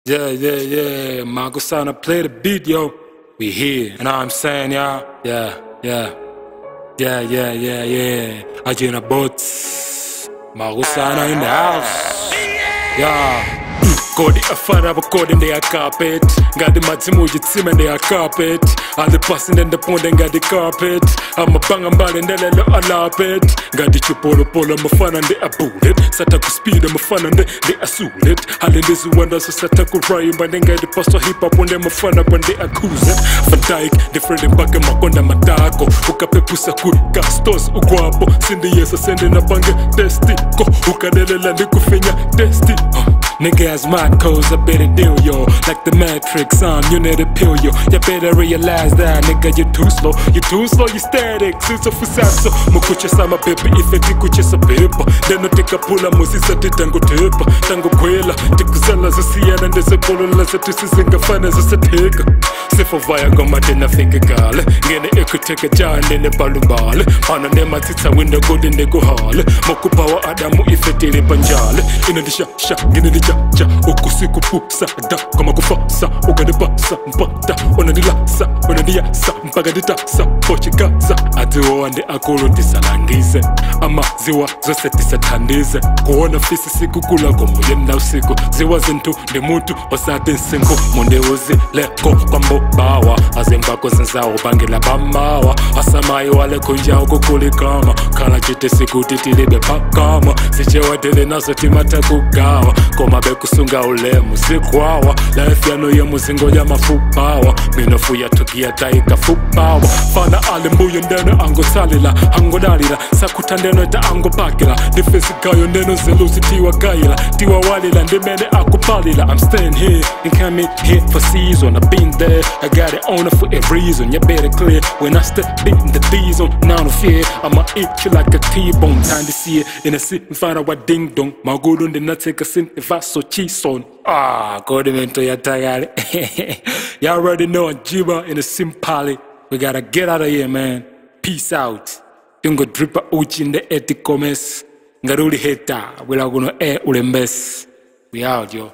Yeah. Makosana, play the beat, yo. We here. You know what I'm saying, y'all? Yeah. Ajina boats. Makosana in the house. Yeah. Kodi afara bakodi in the carpet. Got the matimuji team in the carpet. All the passing in the pond and got the carpet. I'm a bang and ball and then I lap it. Got the chupolo polo, my fun and they are bullet. Sata ku speed and my fun and they are suited. Hali this wonder so sata ku rhyme but then got the pastor hip hop when they my fun up and they accuse it. Van Dyke, different in back and makonda matako. Ukape pusa kurika stores ukwapo. Sindi yesa sending a bange testico. Ukadelela ndikufenya testi. Nigga has mad codes, I better deal yo. Like the Matrix, you need a pill yo. You better realize that nigga you're too slow. You static, since of usaso. Mukuche sama baby, if it kuche sa paper. Then no take a pull a musisa ti tango tepa. Tango kwela, tikuzela za siyana ndeze polo laza tusizinga fana za sateka. Sifo vaya goma dena fika gale. Ngene eku teka jane nene balumbale. Pana nema tita winda godi nego hale. Moku power adamu ifetili panjale. Ina di sha, ngene di ja okusiku pusa da kama kufasa ugane basa mpata onadilasa onadiyasa mpaka ditasa pochikaza atiwo wande akulu tisalangize ama ziwa zose tisathandize kuona fisi siku kula komoye na usiku ziwa zintu ndi muntu osati nsinko munde uzi leko kwambo bawa azembako zinzawo bangela bamawa asamayi wale kunja ukukulikama kala chite siku titilibe pakama sichewa dele nazo timata kugawa koma bekusunga ulemu sikwawa life yano ye muzingo ya mafupawa minofu ya tukia taika fupawa fana ale mbuyo ndeno ango salila ango dalila sakuta ndeno ita ango pakila defense gayo ndeno zelusi tiwa gayila tiwa walila ndimene akupalila I'm staying here and coming here for season I've been there I got it on for a reason you better clear when I step in the D-zone now no fear I'ma eat you like a T-bone time to see it in a sit and find out what ding dong my good on the not take a sin if I so cheese on Godimento ya tagari. Y'all already know Jiba in a Simpali. We gotta get out of here, man. Peace out. Tungo dripa uchi in the etikomes. Ngaruli heta. We're gonna air ulembes. We out, yo.